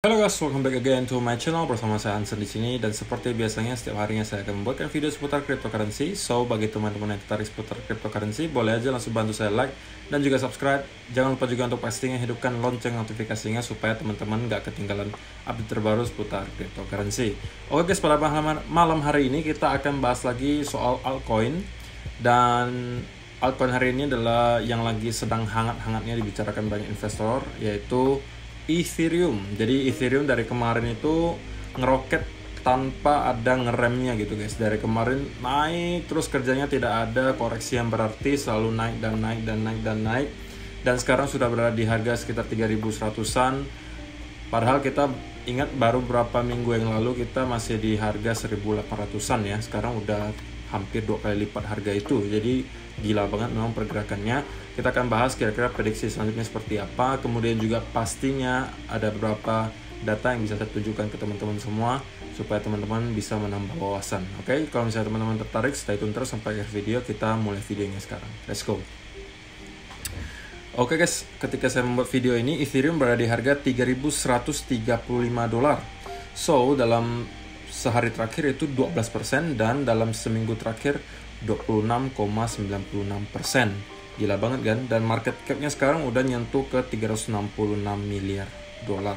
Halo guys, welcome back again to my channel. Bersama saya Hansen di sini, dan seperti biasanya setiap harinya saya akan membuatkan video seputar cryptocurrency. So, bagi teman-teman yang tertarik seputar cryptocurrency, boleh aja langsung bantu saya like dan juga subscribe. Jangan lupa juga untuk pastinya hidupkan lonceng notifikasinya supaya teman-teman gak ketinggalan update terbaru seputar cryptocurrency. Oke guys, pada malam hari ini kita akan bahas lagi soal altcoin. Dan altcoin hari ini adalah yang lagi sedang hangat-hangatnya dibicarakan banyak investor, yaitu Ethereum. Jadi Ethereum dari kemarin itu ngeroket tanpa ada ngeremnya gitu guys. Dari kemarin naik terus, kerjanya tidak ada koreksi yang berarti, selalu naik dan naik dan naik dan naik. Dan sekarang sudah berada di harga sekitar 3100-an. Padahal kita ingat baru beberapa minggu yang lalu kita masih di harga 1800-an ya. Sekarang udah hampir 2 kali lipat harga itu. Jadi gila banget memang pergerakannya. Kita akan bahas kira-kira prediksi selanjutnya seperti apa. Kemudian juga pastinya ada beberapa data yang bisa saya tunjukkan ke teman-teman semua supaya teman-teman bisa menambah wawasan. Oke, kalau misalnya teman-teman tertarik, stay tune terus sampai akhir video. Kita mulai videonya sekarang. Let's go. Oke guys, ketika saya membuat video ini, Ethereum berada di harga 3.135 dolar. So, dalam sehari terakhir itu 12%, dan dalam seminggu terakhir 26,96%. Gila banget kan? Dan market cap-nya sekarang udah nyentuh ke 366 miliar dolar.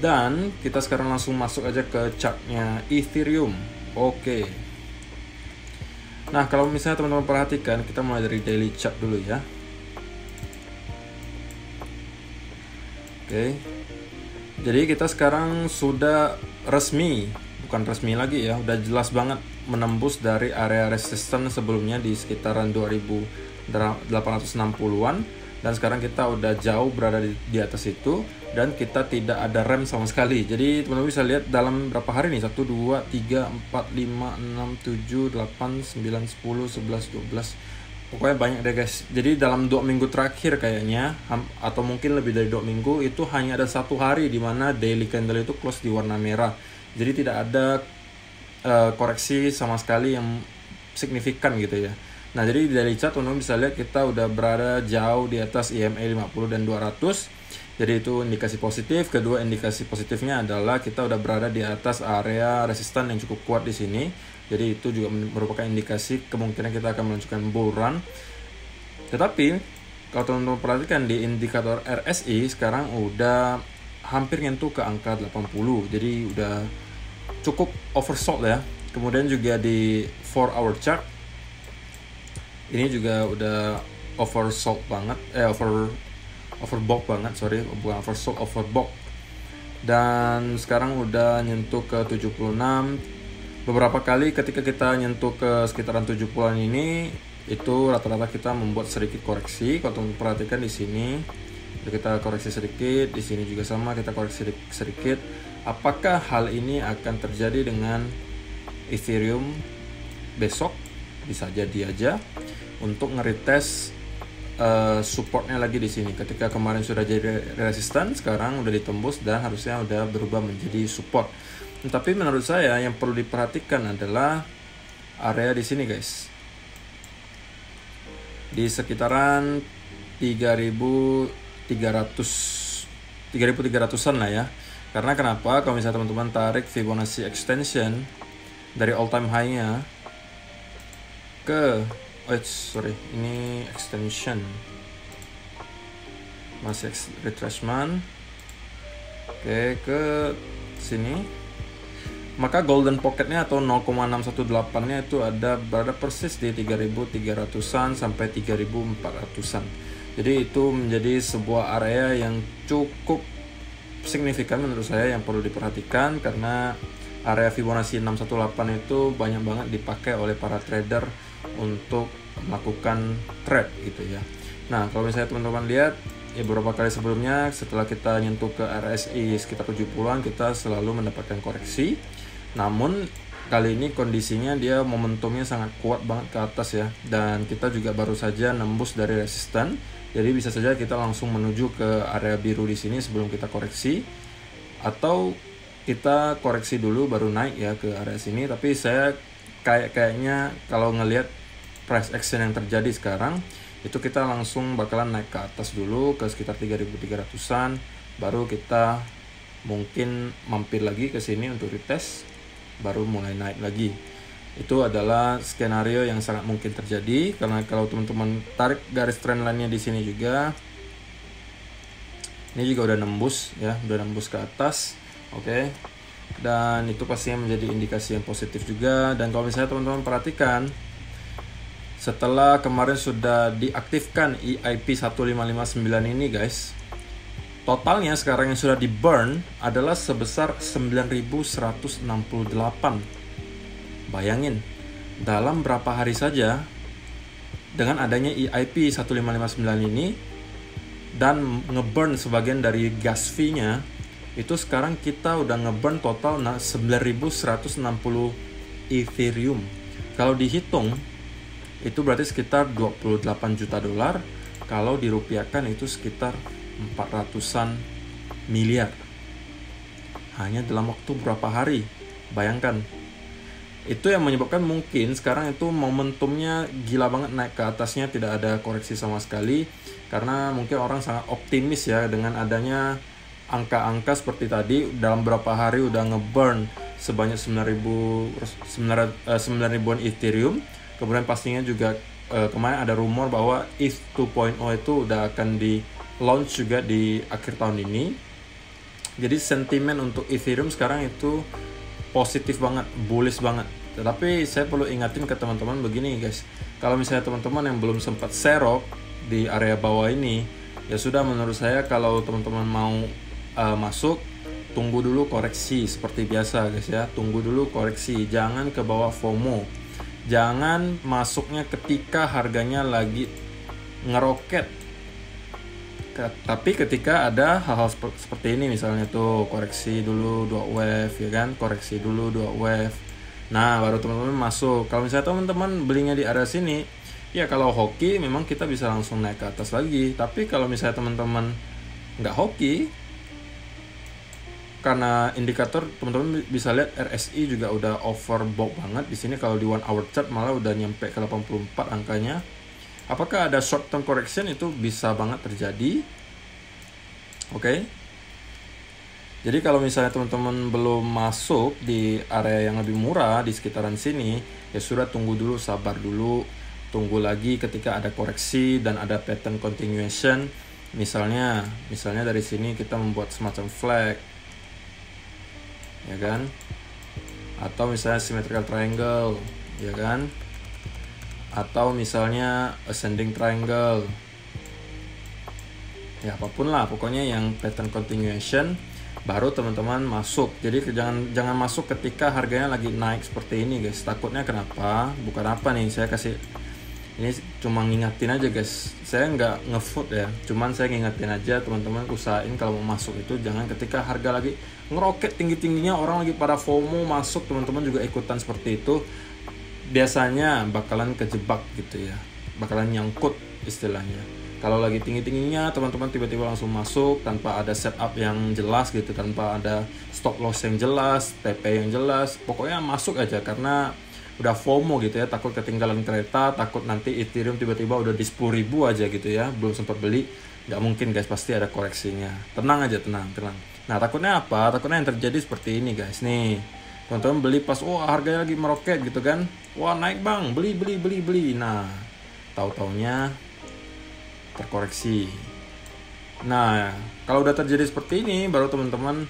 Dan kita sekarang langsung masuk aja ke chart-nya Ethereum. Oke. Nah, kalau misalnya teman-teman perhatikan, kita mulai dari daily chart dulu ya. Oke. Jadi kita sekarang sudah resmi, bukan resmi lagi ya, udah jelas banget menembus dari area resistance sebelumnya di sekitaran 2860-an, dan sekarang kita udah jauh berada di atas itu, dan kita tidak ada rem sama sekali. Jadi teman-teman bisa lihat dalam berapa hari nih, 1, 2, 3, 4, 5, 6, 7, 8, 9, 10, 11, 12, pokoknya banyak deh guys. Jadi dalam 2 minggu terakhir kayaknya, atau mungkin lebih dari 2 minggu, itu hanya ada 1 hari di mana daily candle itu close di warna merah. Jadi tidak ada koreksi sama sekali yang signifikan gitu ya. Nah, jadi dari chart teman-teman bisa lihat kita udah berada jauh di atas EMA 50 dan 200. Jadi itu indikasi positif. Kedua indikasi positifnya adalah kita udah berada di atas area resisten yang cukup kuat di sini. Jadi itu juga merupakan indikasi kemungkinan kita akan melanjutkan bull run. Tetapi kalau teman-teman perhatikan di indikator RSI sekarang udah hampir nyentuh ke angka 80. Jadi udah cukup oversold ya. Kemudian juga di 4 hour chart ini juga udah oversold banget, overbought banget, sorry, bukan oversold, overbought. Dan sekarang udah nyentuh ke 76. Beberapa kali ketika kita nyentuh ke sekitaran 70-an ini, itu rata-rata kita membuat sedikit koreksi. Kalau teman perhatikan di sini, kita koreksi sedikit, di sini juga sama, kita koreksi sedikit. Apakah hal ini akan terjadi dengan Ethereum besok? Bisa jadi aja untuk ngeretest supportnya lagi di sini. Ketika kemarin sudah jadi resisten, sekarang udah ditembus dan harusnya udah berubah menjadi support. Tapi menurut saya yang perlu diperhatikan adalah area di sini guys, di sekitaran 3.300-an lah ya. Karena kenapa? Kalau misalnya teman-teman tarik Fibonacci extension dari all time high-nya ke ini extension, masih retracement, oke, ke sini, maka golden pocketnya atau 0,618-nya itu berada persis di 3.300-an sampai 3.400-an. Jadi itu menjadi sebuah area yang cukup signifikan menurut saya yang perlu diperhatikan, karena area Fibonacci 618 itu banyak banget dipakai oleh para trader untuk melakukan trade gitu ya. Nah, kalau misalnya teman-teman lihat ya, beberapa kali sebelumnya setelah kita nyentuh ke RSI sekitar 70-an, kita selalu mendapatkan koreksi. Namun kali ini kondisinya dia momentumnya sangat kuat banget ke atas ya, dan kita juga baru saja nembus dari resisten. Jadi bisa saja kita langsung menuju ke area biru di sini sebelum kita koreksi, atau kita koreksi dulu baru naik ya ke area sini. Tapi saya kayaknya kalau ngelihat price action yang terjadi sekarang, itu kita langsung bakalan naik ke atas dulu ke sekitar 3.300-an, baru kita mungkin mampir lagi ke sini untuk retest, baru mulai naik lagi. Itu adalah skenario yang sangat mungkin terjadi, karena kalau teman-teman tarik garis trendline-nya di sini juga, ini juga udah nembus ya, udah nembus ke atas. Oke. Dan itu pastinya menjadi indikasi yang positif juga. Dan kalau misalnya teman-teman perhatikan, setelah kemarin sudah diaktifkan EIP 1559 ini guys, totalnya sekarang yang sudah di burn adalah sebesar 9168. Bayangin, dalam berapa hari saja dengan adanya EIP 1559 ini dan ngeburn sebagian dari gas fee-nya, itu sekarang kita udah ngeburn total 9160 Ethereum. Kalau dihitung itu berarti sekitar 28 juta dolar. Kalau dirupiahkan itu sekitar 400-an miliar. Hanya dalam waktu berapa hari? Bayangkan. Itu yang menyebabkan mungkin sekarang itu momentumnya gila banget naik ke atasnya, tidak ada koreksi sama sekali. Karena mungkin orang sangat optimis ya dengan adanya angka-angka seperti tadi, dalam berapa hari udah ngeburn sebanyak 9.000-an Ethereum. Kemudian pastinya juga kemarin ada rumor bahwa ETH 2.0 itu udah akan di launch juga di akhir tahun ini. Jadi sentimen untuk Ethereum sekarang itu positif banget, bullish banget. Tetapi saya perlu ingatin ke teman-teman begini guys, kalau misalnya teman-teman yang belum sempat serok di area bawah ini, ya sudah, menurut saya kalau teman-teman mau masuk, tunggu dulu koreksi seperti biasa guys ya, tunggu dulu koreksi, jangan ke bawah FOMO, jangan masuknya ketika harganya lagi ngeroket. Tapi ketika ada hal-hal seperti ini, misalnya tuh koreksi dulu 2 wave ya kan, koreksi dulu 2 wave, nah baru teman-teman masuk. Kalau misalnya teman-teman belinya di area sini, ya kalau hoki memang kita bisa langsung naik ke atas lagi. Tapi kalau misalnya teman-teman nggak hoki, karena indikator teman-teman bisa lihat RSI juga udah overbought banget di sini. Kalau di 1 hour chart malah udah nyampe ke 84 angkanya. Apakah ada short term correction? Itu bisa banget terjadi. Oke. Jadi kalau misalnya teman-teman belum masuk di area yang lebih murah di sekitaran sini, ya sudah, tunggu dulu, sabar dulu. Tunggu lagi ketika ada koreksi dan ada pattern continuation. Misalnya dari sini kita membuat semacam flag, ya kan? Atau misalnya symmetrical triangle, ya kan? Atau misalnya ascending triangle, ya apapun lah, pokoknya yang pattern continuation, baru teman-teman masuk. Jadi jangan masuk ketika harganya lagi naik seperti ini guys. Takutnya kenapa? Bukan apa nih, saya kasih ini cuma ngingatin aja guys, saya nggak ngefood ya, cuman saya ngingatin aja teman-teman, usahain kalau mau masuk itu jangan ketika harga lagi ngeroket tinggi-tingginya, orang lagi pada FOMO masuk, teman-teman juga ikutan seperti itu. Biasanya bakalan kejebak gitu ya, bakalan nyangkut istilahnya. Kalau lagi tinggi-tingginya teman-teman tiba-tiba langsung masuk tanpa ada setup yang jelas gitu, tanpa ada stop loss yang jelas, TP yang jelas, pokoknya masuk aja karena udah FOMO gitu ya, takut ketinggalan kereta, takut nanti Ethereum tiba-tiba udah di 10.000 aja gitu ya, belum sempat beli. Nggak mungkin guys, pasti ada koreksinya. Tenang aja, tenang. Nah takutnya apa? Takutnya yang terjadi seperti ini guys nih, teman-teman beli pas harganya lagi meroket gitu kan, wah naik bang, beli. Nah tahu-taunya terkoreksi. Nah kalau udah terjadi seperti ini, baru teman-teman,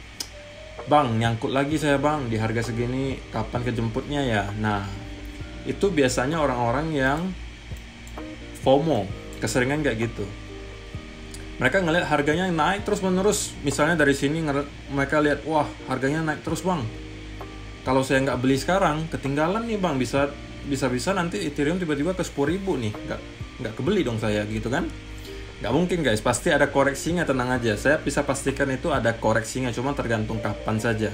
bang nyangkut lagi saya bang di harga segini, kapan kejemputnya ya? Nah itu biasanya orang-orang yang FOMO, keseringan kayak gitu. Mereka ngeliat harganya naik terus menerus, misalnya dari sini mereka lihat, wah harganya naik terus bang, kalau saya nggak beli sekarang ketinggalan nih bang, bisa nanti Ethereum tiba-tiba ke 10.000 nih, nggak kebeli dong saya gitu kan. Nggak mungkin guys, pasti ada koreksinya, tenang aja. Saya bisa pastikan itu ada koreksinya, cuma tergantung kapan saja.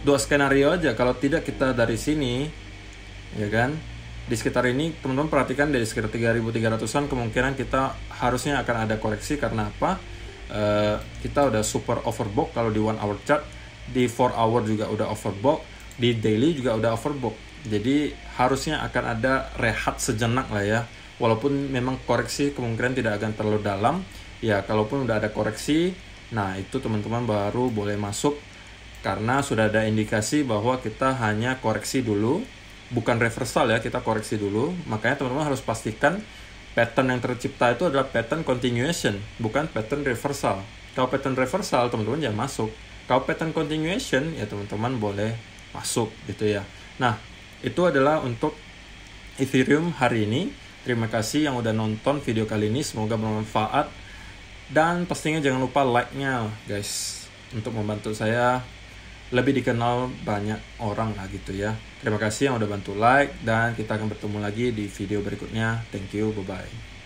2 skenario aja, kalau tidak kita dari sini ya kan, di sekitar ini teman-teman perhatikan, dari sekitar 3.300an kemungkinan kita harusnya akan ada koreksi. Karena apa? Kita udah super overbought kalau di 1 hour chart, di 4 hour juga udah overbought, di daily juga udah overbought. Jadi harusnya akan ada rehat sejenak lah ya. Walaupun memang koreksi kemungkinan tidak akan terlalu dalam. Ya kalaupun udah ada koreksi, nah itu teman-teman baru boleh masuk karena sudah ada indikasi bahwa kita hanya koreksi dulu, bukan reversal ya, kita koreksi dulu. Makanya teman-teman harus pastikan pattern yang tercipta itu adalah pattern continuation, bukan pattern reversal. Kalau pattern reversal, teman-teman jangan masuk. Kalau pattern continuation, ya teman-teman boleh masuk gitu ya. Nah, itu adalah untuk Ethereum hari ini. Terima kasih yang udah nonton video kali ini, semoga bermanfaat. Dan pastinya jangan lupa like-nya guys, untuk membantu saya lebih dikenal banyak orang lah gitu ya. Terima kasih yang udah bantu like, dan kita akan bertemu lagi di video berikutnya. Thank you, bye-bye.